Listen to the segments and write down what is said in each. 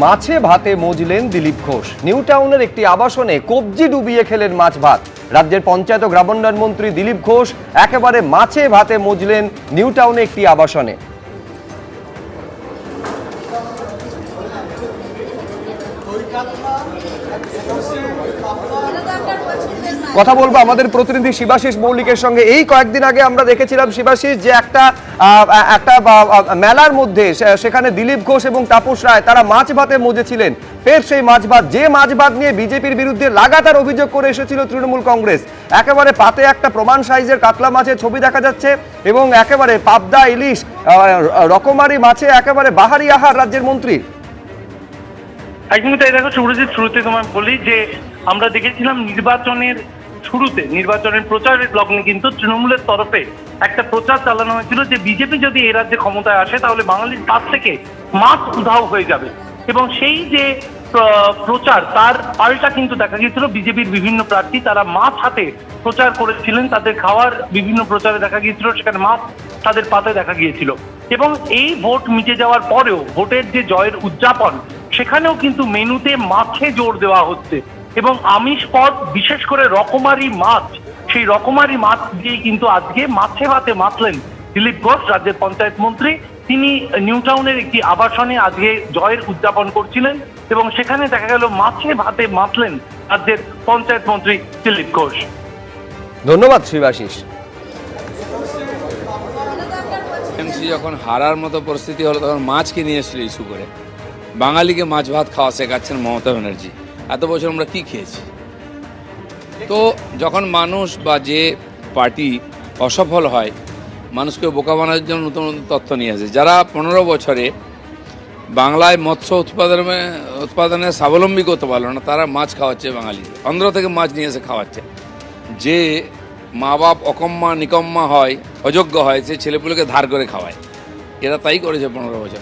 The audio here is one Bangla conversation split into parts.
মাছে ভাতে মজলেন দিলীপ ঘোষ। নিউ টাউনের একটি আবাসনে কবজি ডুবিয়ে খেলেন মাছ ভাত। রাজ্যের পঞ্চায়েত ও গ্রামোন্নয়ন মন্ত্রী দিলীপ ঘোষ একেবারে মাছে ভাতে মজলেন নিউ টাউনে একটি আবাসনে। কথা বলবো আমাদের প্রতিনিধি শিবাশিস মৌলিকের সঙ্গে। এই কয়েকদিন আগে আমরা দেখেছিলাম শিবাশিস যে একটা মেলার মধ্যে সেখানে দিলীপ ঘোষ এবং তাপস রায় তারা মাছ ভাতে মজেছিলেন। ফের সেই মাছ ভাত, যে মাছ ভাত নিয়ে বিজেপির বিরুদ্ধে লাগাতার অভিযোগ করে এসেছিল তৃণমূল কংগ্রেস, একেবারে পাতে একটা প্রমাণ সাইজের কাতলা মাছের ছবি দেখা যাচ্ছে এবং একেবারে পাবদা, ইলিশ, রকমারি মাছে একেবারে বাহারি আহার রাজ্যের মন্ত্রী। একদমই তাই। দেখো সুব্রজিৎ, শুরুতে তোমায় বলি যে আমরা দেখেছিলাম নির্বাচনের প্রচারের লগ্নে কিন্তু তৃণমূলের তরফে একটা প্রচার চালানো হয়েছিল যে বিজেপি যদি এই রাজ্যে ক্ষমতায় আসে তাহলে বাঙালির কাছ থেকে মাছ উধাও হয়ে যাবে, এবং সেই যে প্রচার তার পাল্টা কিন্তু দেখা গিয়েছিল বিজেপির বিভিন্ন প্রার্থী তারা মাছ হাতে প্রচার করেছিলেন। তাদের খাওয়ার বিভিন্ন প্রচারে দেখা গিয়েছিল সেখানে মাছ তাদের পাতে দেখা গিয়েছিল, এবং এই ভোট মিটে যাওয়ার পরেও ভোটের যে জয়ের উদযাপন সেখানেও কিন্তু মেনুতে মাছে জোর দেওয়া হচ্ছে এবং আমিষ পদ, বিশেষ করে রকমারি মাছ, সেই রকমারি মাছ দিয়েই কিন্তু আজকে মাছে ভাতে মাতলেন দিলীপ ঘোষ, রাজ্যের পঞ্চায়েত মন্ত্রী। তিনি নিউ টাউনের একটি আবাসনে আজকে জয়ের উদযাপন করছিলেন এবং সেখানে দেখা গেল মাছে ভাতে মাতলেন রাজ্যের পঞ্চায়েত মন্ত্রী দিলীপ ঘোষ। ধন্যবাদ শিবাশিস। যখন হারার মতো পরিস্থিতি হলো তখন মাছকে নিয়ে এসেছিল ইস্যু করে। বাঙালিকে মাছ ভাত খাওয়া শেখাচ্ছেন মমতা ব্যানার্জি। এত বছর আমরা কি খেয়েছি? তো যখন মানুষ বা যে পার্টি অসফল হয়, মানুষকে বোকা বানানোর জন্য নতুন নতুন তথ্য নিয়ে আসে। যারা 15 বছরে বাংলায় মৎস্য উৎপাদনে স্বাবলম্বী করতে পারলো না, তারা মাছ খাওয়াচ্ছে বাঙালি, অন্ধ্র থেকে মাছ নিয়ে এসে খাওয়াচ্ছে। যে মা বাপ অকম্মা নিকম্মা হয়, অযোগ্য হয়, সে ছেলেপুলেকে ধার করে খাওয়ায়। এরা তাই করেছে 15 বছর।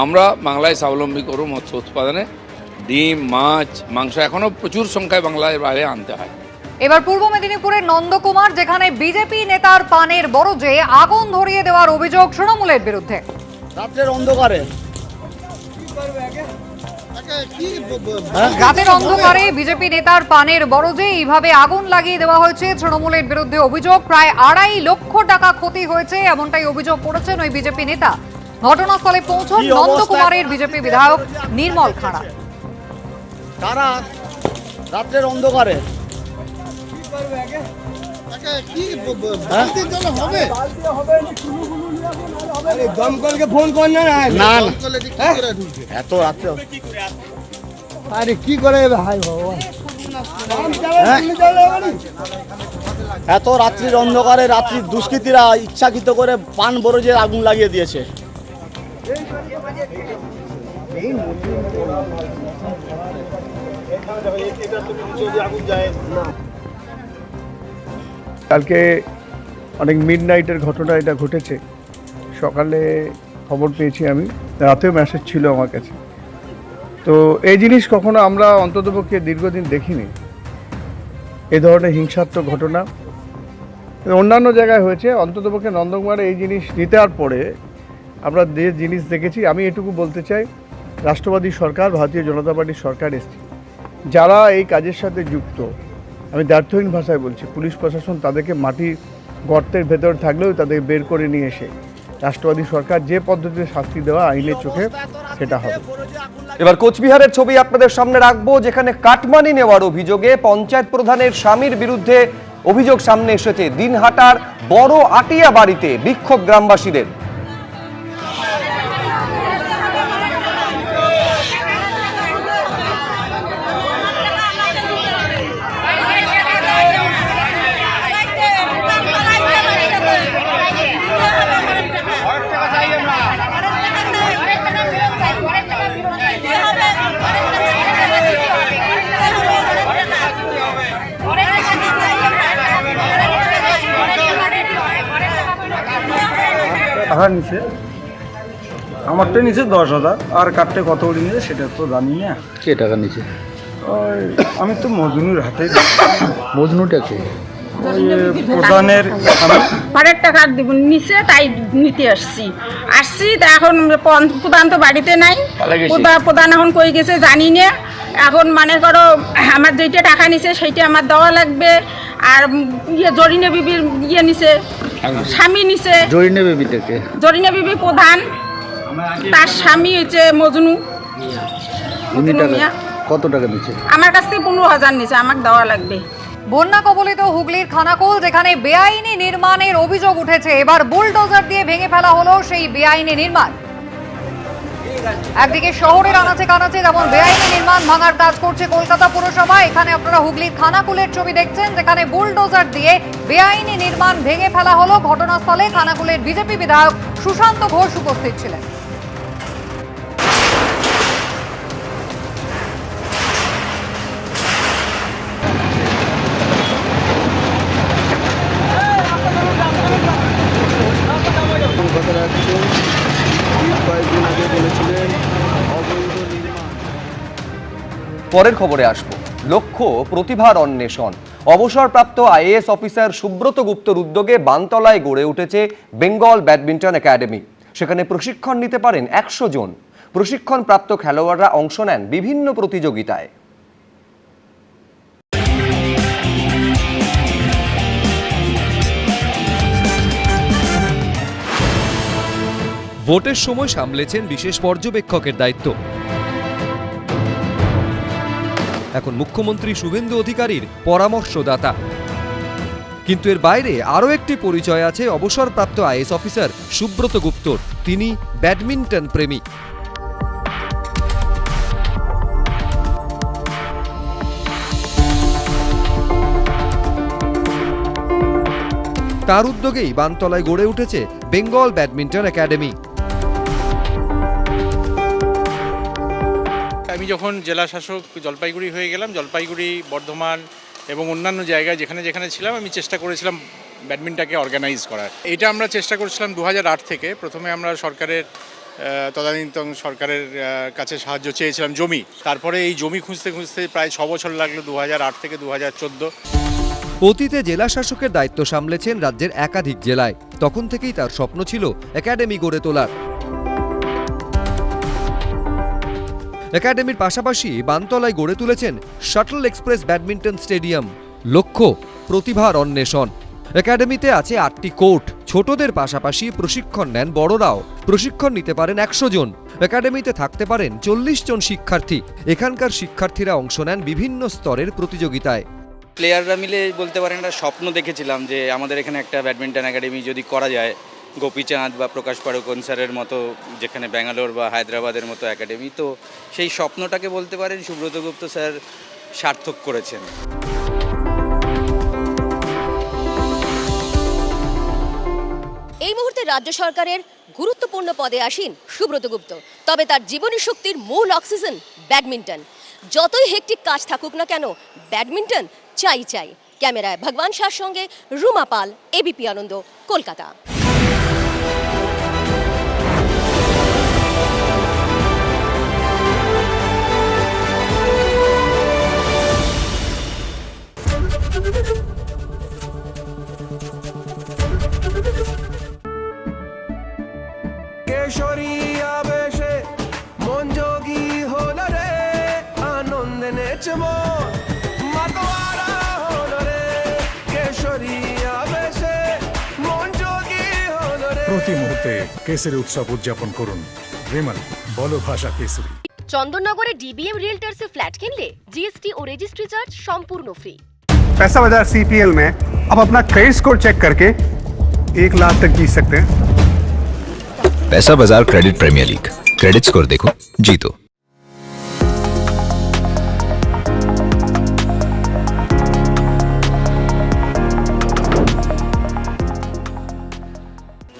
আমরা বাংলায় স্বাবলম্বী করব মৎস্য উৎপাদনে। ডিম, মাছ, মাংস এখনো প্রচুর সংখ্যায় বাংলায় বাইরে আনতে হয়। এবার পূর্ব মেদিনীপুরের নন্দকুমার, যেখানে বিজেপি নেতার পানের বরজে আগুন ধরিয়ে দেওয়ার অভিযোগ তৃণমূলের বিরুদ্ধে। রাতের অন্ধকারে বিজেপি নেতার পানের বরজে এইভাবে আগুন লাগিয়ে দেওয়া হয়েছে তৃণমূলের বিরুদ্ধে অভিযোগ। প্রায় 2.5 লক্ষ টাকা ক্ষতি হয়েছে, এমনটাই অভিযোগ করেছেন ওই বিজেপি নেতা। ঘটনাস্থলে পৌঁছন নন্দকুমারের বিজেপি বিধায়ক নির্মল খাড়া। তারা রাতের অন্ধকারে ফোন কর না এত রাত্রে আরে কি করে ভাই ভগবান, এত রাত্রির অন্ধকারে রাত্রির দুষ্কৃতীরা ইচ্ছাকৃত করে পান বরজে আগুন লাগিয়ে দিয়েছে। কালকে অনেক মিডনাইটের ঘটনা এটা ঘটেছে। সকালে খবর পেয়েছি, আমি রাতেও মেসেজ ছিল আমার কাছে। তো এই জিনিস কখনো আমরা অন্ততপক্ষে দীর্ঘদিন দেখিনি, এ ধরনের হিংসাত্মক ঘটনা অন্যান্য জায়গায় হয়েছে। অন্ততপক্ষে নন্দকুমারে এই জিনিস জিতার পরে আমরা যে জিনিস দেখেছি, আমি এটুকু বলতে চাই, রাষ্ট্রবাদী সরকার, ভারতীয় জনতা পার্টির সরকার এসছে, যারা এই কাজের সাথে যুক্ত, আমি দ্ব্যর্থহীন ভাষায় বলছি, পুলিশ প্রশাসন তাদেরকে মাটির গর্তের ভেতরে থাকলেও তাদের বের করে নিয়ে এসে রাষ্ট্রবাদী সরকার যে পদ্ধতিতে শাস্তি দেওয়া আইনের চোখে সেটা হবে। এবার কোচবিহারের ছবি আপনাদের সামনে রাখবো, যেখানে কাটমানি নেওয়ার অভিযোগে পঞ্চায়েত প্রধানের স্বামীর বিরুদ্ধে অভিযোগ সামনে এসেছে। দিনহাটার বড় আটিয়া বাড়িতে বিক্ষোভ গ্রামবাসীদের। টাকা নিচে আমারটা নিচে 10,000, আর কাটতে কত করে নিচে সেটা তো জানি না। কে টাকা নিচে? ওই আমি তো মজনুর হাতে। মজনুটা কে? প্রধানের ভাড়ার টাকা দিব নিচে, তাই নিতে আসছি তা এখন প্রধান তো বাড়িতে নাই, প্রধান এখন কই গেছে জানি না। এখন মনে করো আমার যেটা টাকা নিছে সেইটা আমার দেওয়া লাগবে। আর জরিনা বিবির নিছে, স্বামী নিছে। জরিনা বিবি প্রধান, তার স্বামী হচ্ছে মজনু। কত টাকা দিচ্ছে? আমার কাছ থেকে 15,000 নিছে, আমাকে দেওয়া লাগবে। বন্যা কবলিত হুগলির খানাকুল, যেখানে বেআইনি নির্মাণের অভিযোগ উঠেছে, এবার বুলডোজার দিয়ে ভেঙে ফেলা হলো সেই বেআইনি নির্মাণ। একদিকে শহরের আনাচে কানাচে যেমন বেআইনি নির্মাণ ভাঙার কাজ করছে কলকাতা পুরসভা, এখানে আপনারা হুগলির খানাকুলের ছবি দেখছেন, যেখানে বুলডোজার দিয়ে বেআইনি নির্মাণ ভেঙে ফেলা হলো। ঘটনাস্থলে খানাকুলের বিজেপি বিধায়ক সুশান্ত ঘোষ উপস্থিত ছিলেন। পরের খবরে আসবো। লক্ষ্য প্রতিভার অন্বেষণ। অবসরপ্রাপ্ত আইএএস অফিসার সুব্রত গুপ্তর উদ্যোগে বানতলায় গড়ে উঠেছে বেঙ্গল ব্যাডমিন্টন একাডেমি। সেখানে প্রশিক্ষণ নিতে পারেন 100 জন। প্রশিক্ষণপ্রাপ্ত খেলোয়াড়রা অংশ নেন বিভিন্ন প্রতিযোগিতায়। ভোটের সময় সামলেছেন বিশেষ পর্যবেক্ষকের দায়িত্ব। এখন মুখ্যমন্ত্রী শুভেন্দু অধিকারীর পরামর্শদাতা। কিন্তু এর বাইরে আরও একটি পরিচয় আছে অবসরপ্রাপ্ত আইএএস অফিসার সুব্রত গুপ্তর। তিনি ব্যাডমিন্টন প্রেমী। তার উদ্যোগেই বানতলায় গড়ে উঠেছে বেঙ্গল ব্যাডমিন্টন একাডেমি। আমি যখন জেলা শাসক জলপাইগুড়ি হয়ে গেলাম, জলপাইগুড়ি, বর্ধমান এবং অন্যান্য জায়গায় যেখানে যেখানে ছিলাম, আমি চেষ্টা করেছিলাম ব্যাডমিন্টনকে অর্গানাইজ করার। এটা আমরা চেষ্টা করেছিলাম 2008 থেকে। প্রথমে আমরা সরকারের তদানীন্তন সরকারের কাছে সাহায্য চেয়েছিলাম জমি। তারপরে এই জমি খুঁজতে খুঁজতে প্রায় 6 বছর লাগলো, 2008 থেকে 2014। অতীতে জেলা শাসকের দায়িত্ব সামলেছেন রাজ্যের একাধিক জেলায়। তখন থেকেই তার স্বপ্ন ছিল একাডেমি গড়ে তোলার। একাডেমির পাশাপাশি বানতলায় গড়ে তুলেছেন শাটল এক্সপ্রেস ব্যাডমিন্টন স্টেডিয়াম। লক্ষ্য প্রতিভার অন্বেষণ। একাডেমিতে আছে 8টি কোর্ট। ছোটদের পাশাপাশি প্রশিক্ষণ নেন বড়রাও। প্রশিক্ষণ নিতে পারেন 100 জন। একাডেমিতে থাকতে পারেন 40 জন শিক্ষার্থী। এখানকার শিক্ষার্থীরা অংশ নেন বিভিন্ন স্তরের প্রতিযোগিতায়। প্লেয়াররা মিলে বলতে পারেন একটা স্বপ্ন দেখেছিলাম যে আমাদের এখানে একটা ব্যাডমিন্টন একাডেমি যদি করা যায়, গোপীচাঁদ বা প্রকাশ পাড়ুকোন স্যারের মতো যেখানে ব্যাঙ্গালোর বা হায়দ্রাবাদের মতো একাডেমি, তো সেই স্বপ্নটাকে বলতে পারেন সুব্রত গুপ্ত স্যার সার্থক করেছেন। এই মুহূর্তে রাজ্য সরকারের গুরুত্বপূর্ণ পদে আসীন সুব্রত গুপ্ত। তবে তার জীবনী শক্তির মূল অক্সিজেন ব্যাডমিন্টন। যতই হেক্টিক কাজ থাকুক না কেন, ব্যাডমিন্টন চাই চাই। ক্যামেরায় ভগবান শাহর সঙ্গে রুমা পাল, এবিপি আনন্দ, কলকাতা। প্রতি মুহূর্তে কেসরি উৎসব উদযাপন করুন। বিমল বলো ভাষা কেসরি। চন্দননগরে ডিবিএম রিয়েলটার্সে ফ্ল্যাট কিনলে জিএসটি ও রেজিস্ট্রি চার্জ সম্পূর্ণ ফ্রি। पैसा बाजार CPL में अब अपना क्रेडिट स्कोर चेक करके 1 लाख तक जीत सकते हैं। पैसा बाजार credit premier league, credit score देखो जीतो।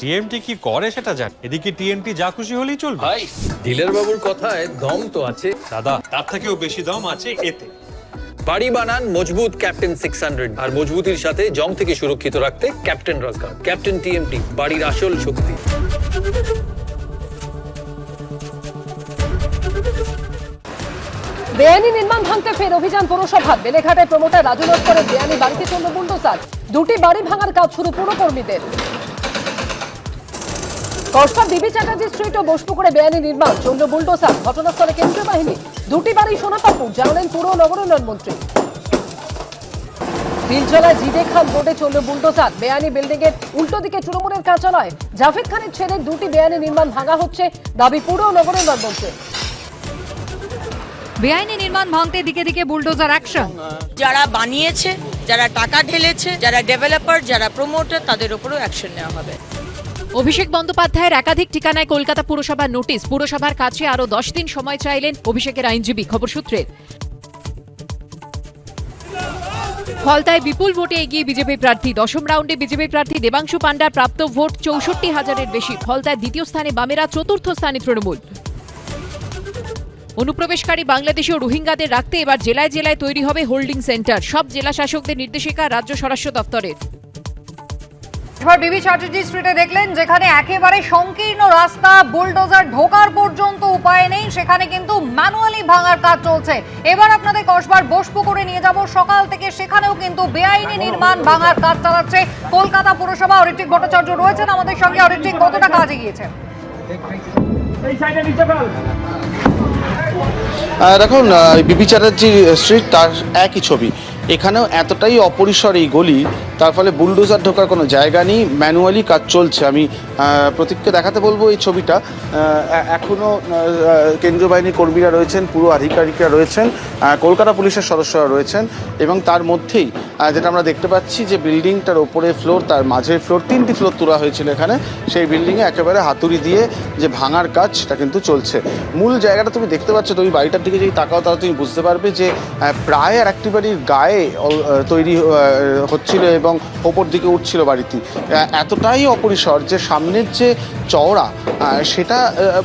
টিএমটি কি করে সেটা জান, এদিকে টিএমটি যা খুশি হলেই চলবে। ভাই ডিলার বাবুর কথায় দম তো আছে দাদা, তার থেকেও বেশি দম আছে এতে। বাড়ি বানান মজবুত ক্যাপ্টেন 600, আর মজবুতির সাথে জং থেকে সুরক্ষিত রাখতে ক্যাপ্টেন রসগার্ড। ক্যাপ্টেন টিএমটি, বাড়ির আসল শক্তি। বেআইনি নির্মাণ ভাঙতে ফের অভিযান পৌরসভার। বেলেঘাটায় প্রমোটার রাজু লস্করের বেআইনি বাড়িতে চলল বুলডোজার। 2টি বাড়ি ভাঙার কাজ শুরু পুরকর্মীদের। কসবা বিবি চ্যাটার্জি স্ট্রিট ও বোসপুকুরে বেআইনি নির্মাণ, চলল বুলডোজার। ঘটনাস্থলে কেন্দ্রীয় বাহিনী। 2টি বাড়ি সোনাপাপুর, জানালেন পুর ও নগর উন্নয়ন মন্ত্রী। বিলজলায় জিদে খান রোডে চলল বুলডোজার। বেআইনি বিল্ডিং এর উল্টো দিকে তৃণমূলের কার্যালয়। জাভেদ খানের ছেলে 2টি বেআইনি নির্মাণ ভাঙা হচ্ছে, দাবি পুর ও নগর উন্নয়ন মন্ত্রী। বেআইনি নির্মাণ ভাঙতে দিকে দিকে বুলডোজার অ্যাকশন। যারা বানিয়েছে, যারা টাকা ঢেলেছে, যারা ডেভেলপার, যারা প্রমোটার, তাদের উপরও অ্যাকশন নেওয়া হবে। অভিষেক বন্দ্যোপাধ্যায়ের একাধিক ঠিকানায় কলকাতা পুরসভার নোটিশ। পুরসভার কাছে আরো 10 দিন সময় চাইলেন অভিষেকের আইনজীবী। খবর সূত্রে ফলতায় বিপুল ভোটে এগিয়ে বিজেপি প্রার্থী। 10ম রাউন্ডে বিজেপি প্রার্থী দেবাংশু পান্ডার প্রাপ্ত ভোট 64,000-এর বেশি। ফলতায় দ্বিতীয় স্থানে বামেরা, চতুর্থ স্থানে তৃণমূল। অনুপ্রবেশকারী বাংলাদেশি ও রোহিঙ্গাদের রাখতে এবার জেলায় জেলায় তৈরি হবে হোল্ডিং সেন্টার। সব জেলা শাসকদের নির্দেশিকা রাজ্য স্বরাষ্ট্র দপ্তরের। এবার বিবি চ্যাটার্জি স্ট্রিটে দেখলেন যেখানে একেবারে সংকীর্ণ রাস্তা, বুলডোজার ঢোকার পর্যন্ত উপায় নেই, সেখানে কিন্তু ম্যানুয়ালি ভাঙার কাজ চলছে। এবার আপনাদের কসবার বোসপুকুরে নিয়ে যাব। সকাল থেকে সেখানেও কিন্তু বেআইনি নির্মাণ ভাঙার কাজ চালাচ্ছে কলকাতা পুরসভা। অরিত্রিক ভট্টাচার্য রয়েছেন আমাদের সঙ্গে। অরিত্রিক, কতটা কাজ এগিয়েছে? দেখুন, বিবি চ্যাটার্জি স্ট্রিট তার একই ছবি। এখানেও এতটাই অপরিসর এই গলি, তার ফলে বুলডোজার ঢোকার কোনো জায়গা নেই, ম্যানুয়ালি কাজ চলছে। আমি প্রতীককে দেখাতে বলবো এই ছবিটা। এখনও কেন্দ্রীয় বাহিনীর কর্মীরা রয়েছেন, পুরো আধিকারিকরা রয়েছেন, কলকাতা পুলিশের সদস্যরা রয়েছেন, এবং তার মধ্যেই যেটা আমরা দেখতে পাচ্ছি যে বিল্ডিংটার ওপরে ফ্লোর, তার মাঝের ফ্লোর, 3টি ফ্লোর তোলা হয়েছিল এখানে। সেই বিল্ডিংয়ে একেবারে হাতুড়ি দিয়ে যে ভাঙার কাজ সেটা কিন্তু চলছে। মূল জায়গাটা তুমি দেখতে পাচ্ছ, তুমি বাড়িটার দিকে যদি তাকাও তাহলে তুমি বুঝতে পারবে যে প্রায় আর একটি বাড়ির গায়ে তৈরি হচ্ছিল এবং ওপর দিকে উঠছিল বাড়িটি। এতটাই অপরিসর যে সামনের যে চওড়া সেটা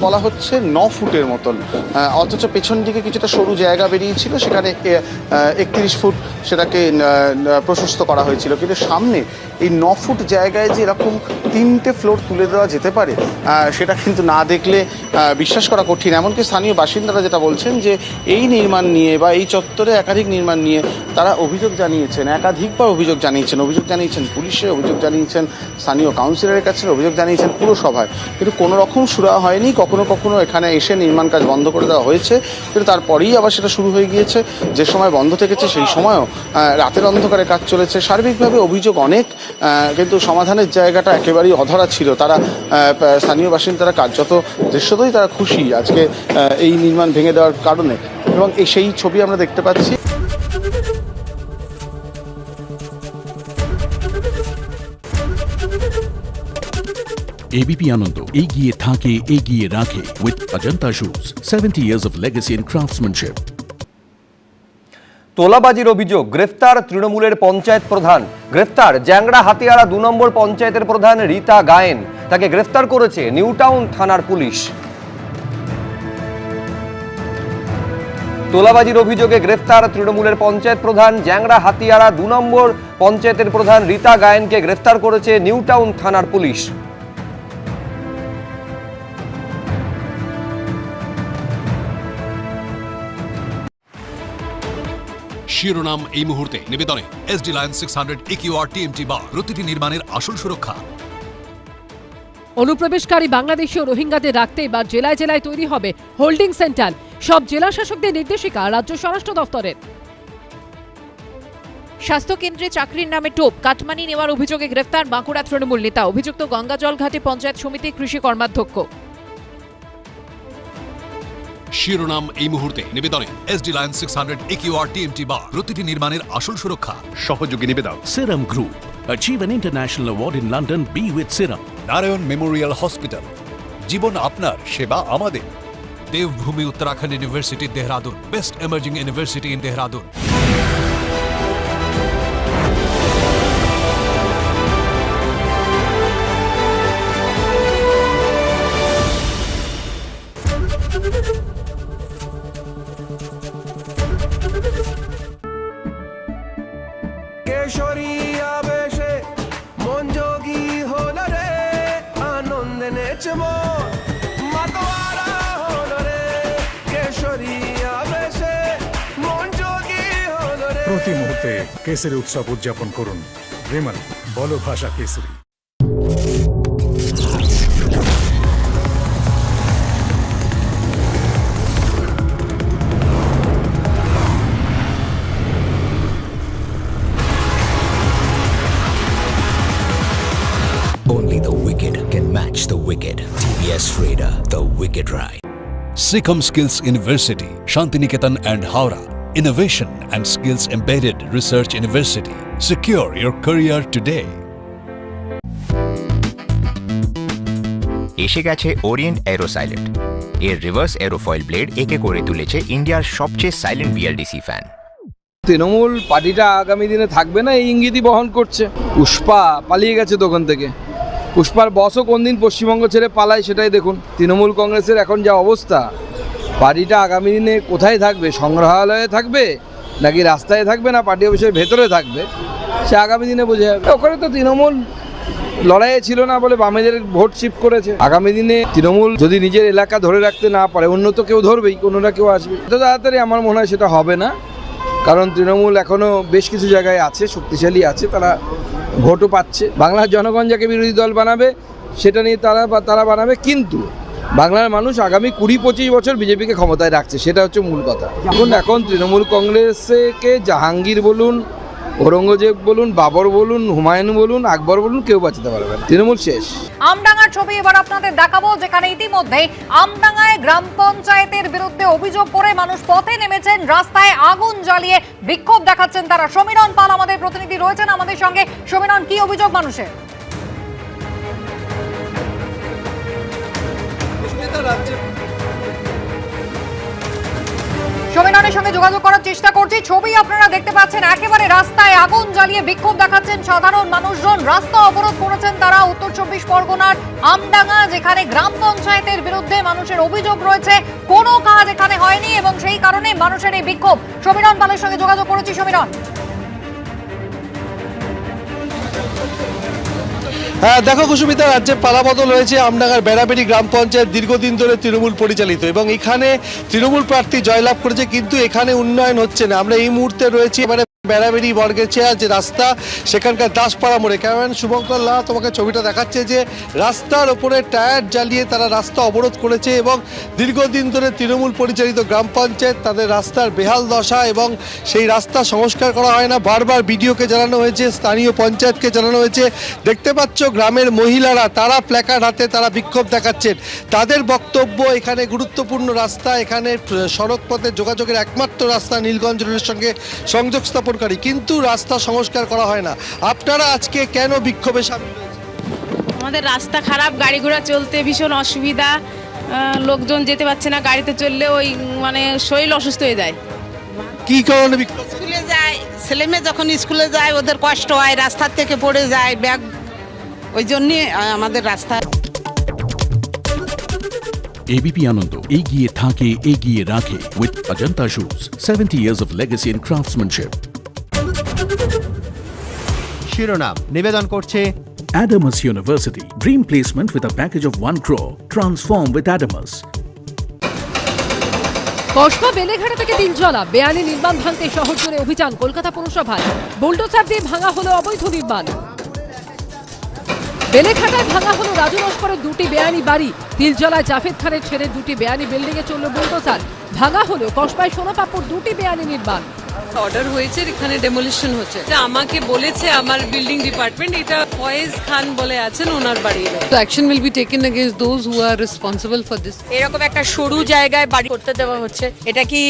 বলা হচ্ছে 9 ফুটের মতন, অথচ পেছন দিকে কিছুটা সরু জায়গা বেরিয়েছিল, সেখানে 31 ফুট সেটাকে প্রশস্ত করা হয়েছিল। কিন্তু সামনে এই 9 ফুট জায়গায় যে এরকম 3টে ফ্লোর তুলে দেওয়া যেতে পারে সেটা কিন্তু না দেখলে বিশ্বাস করা কঠিন। এমনকি স্থানীয় বাসিন্দারা যেটা বলছেন যে এই নির্মাণ নিয়ে বা এই চত্বরে একাধিক নির্মাণ নিয়ে তারা অভিযোগ জানিয়েছেন, একাধিকবার অভিযোগ জানিয়েছেন পুলিশে, অভিযোগ জানিয়েছেন স্থানীয় কাউন্সিলরের কাছে, অভিযোগ জানিয়েছেন পুরসভায়, কিন্তু কোনো রকম সুরাহা হয়নি। কখনো কখনো এখানে এসে নির্মাণ কাজ বন্ধ করে দেওয়া হয়েছে, কিন্তু তারপরেই আবার সেটা শুরু হয়ে গিয়েছে। যে সময় বন্ধ থেকেছে সেই সময়ও রাতের অন্ধকারে কাজ চলেছে। সার্বিকভাবে অভিযোগ অনেক, কিন্তু সমাধানের জায়গাটা একেবারেই অধরা ছিল। তারা স্থানীয় বাসিন্দারা কার্যত দৃশ্যতই তারা খুশি আজকে এই নির্মাণ ভেঙে দেওয়ার কারণে, এবং সেই ছবি আমরা দেখতে পাচ্ছি। এবিপি আনন্দ এগিয়ে থাকে, এগিয়ে রাখে with Ajanta shoes, 70 years of legacy in craftsmanship. তোলাবাজির অভিযোগ, গ্রেফতার তৃণমূলের পঞ্চায়েত প্রধান। গ্রেফতার জ্যাংড়া হাতিয়ারা 2 নম্বর পঞ্চায়েতের প্রধান রীতা গায়েন। তাকে গ্রেফতার করেছে নিউ টাউন থানার পুলিশ। তোলাবাজির অভিযোগে গ্রেফতার তৃণমূলের পঞ্চায়েত প্রধান জ্যাংড়া হাতিয়ারা 2 নম্বর পঞ্চায়েতের প্রধান রীতা গায়েনকে গ্রেফতার করেছে নিউ টাউন থানার পুলিশ। শিরোনাম এই মুহূর্তে নিবেদনে SD Lion 600 EQR TMT বার, প্রতিটি নির্মাণের আসল সুরক্ষা। অনুপ্রবেশকারী বাংলাদেশি ও রোহিঙ্গাদের রাখতে এবার জেলায় জেলায় তৈরি হবে হোল্ডিং সেন্টার। সব জেলা শাসকদের নির্দেশিকা রাজ্য স্বরাষ্ট্র দপ্তরের। স্বাস্থ্য কেন্দ্রে চাকরির নামে টোপ, কাটমানি নেওয়ার অভিযোগে গ্রেফতার বাঁকুড়া তৃণমূল নেতা। অভিযুক্ত গঙ্গাজল ঘাটে পঞ্চায়েত সমিতি কৃষি কর্মাধ্যক্ষ। শিরোনাম এই মুহূর্তে নিবেদনে SD Lion 600 EQR TMT বার, প্রতিটি নির্মাণের আসল সুরক্ষা। সহযোগী নিবেদন Serum Group. Achieve an international award in London. Be with Serum. Narayan memorial hospital, জীবন আপনার, সেবা আমাদের। Devbhoomi Uttarakhand university Dehradun, best emerging university in Dehradun. কেশরী আবেশে মন যোগী হল রে, আনন্দে নেচে মন মাতোয়ারা হল রে। কেশরী আবেশে প্রতি মুহূর্তে কেসরি উৎসব উদযাপন করুন। বিমল বলো ভাষা Kesari. Only the wicked can match the wicked. TVS Raider, the wicked ride. Sikkim Skills University, Shantiniketan and Howrah. Innovation and Skills Embedded Research University. Secure your career today. এসে গেছে ওরিয়েন্ট এরো সাইলেন্ট। এর রিভার্স এরোফয়েল ব্লেড একে করে তুলেছে ইন্ডিয়ার সবচেয়ে সাইলেন্ট বিএলডিসি ফ্যান। তৃণমূল পার্টিটা আগামী দিনে থাকবে না এই ইঙ্গিতই বহন করছে। পুষ্পা পালিয়ে গেছে দোকান থেকে, পুষ্পার বসও কোন দিন পশ্চিমবঙ্গ ছেড়ে পালায় সেটাই দেখুন। তৃণমূল কংগ্রেসের এখন যা অবস্থা, পার্টিটা আগামী দিনে কোথায় থাকবে, সংগ্রহালয়ে থাকবে নাকি রাস্তায় থাকবে না পার্টি অফিসের ভেতরে থাকবে, সে আগামী দিনে বোঝা যাবে। ওখানে তো তৃণমূল লড়াইয়ে ছিল না বলে বামেদের ভোট শিফট করেছে। আগামী দিনে তৃণমূল যদি নিজের এলাকা ধরে রাখতে না পারে, অন্য তো কেউ ধরবেই, কোনো না কেউ আসবে। এত তাড়াতাড়ি আমার মনে হয় সেটা হবে না, কারণ তৃণমূল এখনও বেশ কিছু জায়গায় আছে, শক্তিশালী আছে, তারা ভোটও পাচ্ছে। বাংলার জনগণ যাকে বিরোধী দল বানাবে সেটা নিয়ে তারা বানাবে, কিন্তু বাংলার মানুষ আগামী 20-25 বছর বিজেপিকে ক্ষমতায় রাখছে, সেটা হচ্ছে মূল কথা। এখন তৃণমূল কংগ্রেসকে জাহাঙ্গীর বলুন, ঔরঙ্গজেব বলুন, বাবর বলুন, হুমায়ুন বলুন, আকবর বলুন, কেউ বাঁচাতে পারবে না। তৃণমূল শেষ। আমডাঙ্গার ছবি এবার আপনাদের দেখাবো, যেখানে ইতিমধ্যে আমডাঙ্গায় গ্রাম পঞ্চায়েতের বিরুদ্ধে অভিযোগ করে মানুষ পথে নেমেছেন, রাস্তায় আগুন জ্বালিয়ে বিক্ষোভ দেখাচ্ছেন তারা। সমীরণ পাল আমাদের প্রতিনিধি রয়েছেন আমাদের সঙ্গে। সমীরণ, কি অভিযোগ মানুষের? সমীরণের সঙ্গে যোগাযোগ করার চেষ্টা করছি। ছবি আপনারা দেখতে পাচ্ছেন, একেবারে রাস্তায় আগুন জ্বালিয়ে বিক্ষোভ দেখাচ্ছেন সাধারণ মানুষজন। রাস্তা অবরোধ করেছেন তারা উত্তর 24 পরগনার আমডাঙ্গা, যেখানে গ্রাম পঞ্চায়েতের বিরুদ্ধে মানুষের অভিযোগ রয়েছে কোনো কাজ এখানে হয়নি এবং সেই কারণে মানুষের এই বিক্ষোভ। সমীরণ পালের সঙ্গে যোগাযোগ করেছি। সমীরণ, হ্যাঁ দেখো কুসুমিতা, রাজ্যে পালাবদল হয়েছে। আমডাঙ্গার বেড়াবেড়ি গ্রাম পঞ্চায়েত দীর্ঘদিন ধরে তৃণমূল পরিচালিত এবং এখানে তৃণমূল প্রার্থী জয়লাভ করেছে, কিন্তু এখানে উন্নয়ন হচ্ছে না। আমরা এই মুহূর্তে রয়েছি এবারে বেড়াবেড়ি বর্গেছিয়া যে রাস্তা, সেখানকার দাসপাড়া মোড়ে। ক্যামেরাম্যান শুভঙ্কর লাহ তোমাকে ছবিটা দেখাচ্ছে যে রাস্তার ওপরে টায়ার জ্বালিয়ে তারা রাস্তা অবরোধ করেছে এবং দীর্ঘদিন ধরে তৃণমূল পরিচালিত গ্রাম পঞ্চায়েত, তাদের রাস্তার বেহাল দশা এবং সেই রাস্তা সংস্কার করা হয় না। বারবার বিডিওকে জানানো হয়েছে, স্থানীয় পঞ্চায়েতকে জানানো হয়েছে। দেখতে পাচ্ছ গ্রামের মহিলারা তারা প্ল্যাকার্ড হাতে তারা বিক্ষোভ দেখাচ্ছেন। তাদের বক্তব্য, এখানে গুরুত্বপূর্ণ রাস্তা, এখানে সড়ক পথে যোগাযোগের একমাত্র রাস্তা নীলগঞ্জ রোডের সঙ্গে সংযোগ স্থাপন, কিন্তু রাস্তা সংস্কার করা হয় না। আপনারা আজকে কেন বিক্ষোভে সামিল হয়েছেন? আমাদের রাস্তা খারাপ, গাড়ি ঘোড়া চলতে ভীষণ অসুবিধা, লোকজন যেতে পারছে না, গাড়িতে চললে ওই মানে শরীর অসুস্থ হয়ে যায়। কি কারণে বিক্ষোভ? স্কুলে যায়, ছেলে মেয়ে যখন স্কুলে যায় ওদের কষ্ট হয়, রাস্তার থেকে পড়ে যায় ব্যাগ, ওই জন্যে আমাদের রাস্তা। ABP আনন্দ এগিয়ে থাকে, এগিয়ে রাখে with Ajanta Shoes, 70 years of legacy in craftsmanship. শিরোনাম নিবেদন করছে Adamas University, dream placement with a package of 1 crore. Transform with Adamas. Kasba Beleghata থেকে তিলজলা বেআইনি নির্মাণ ভাঙতে শহর জুড়ে অভিযান কলকাতা পুরসভার। বুলডোজার দিয়ে ভাঙা হলো অবৈধ নির্মাণ। বেলেঘাটায় ভাঙা হলো রাজু লস্করের 2টি বেআইনি বাড়ি। তিলজলায় জাভেদ খানের ছেড়ে 2টি বেআইনি বিল্ডিং এ চলল বুলডোজার। ভাঙা হলো কসবায় সোনাপাপুর 2টি বেআইনি নির্মাণ। অর্ডার হয়েছে, এখানে ডেমোলিশন হচ্ছে। এটা আমাকে বলেছে আমার বিল্ডিং ডিপার্টমেন্ট, এটা ফয়েজ খান বলে আছেন, ওনার বাড়ি। তো action will be taken against those who R responsible for this. এরকম একটা সরু জায়গায় বাড়ি করতে দেওয়া হচ্ছে, এটা কি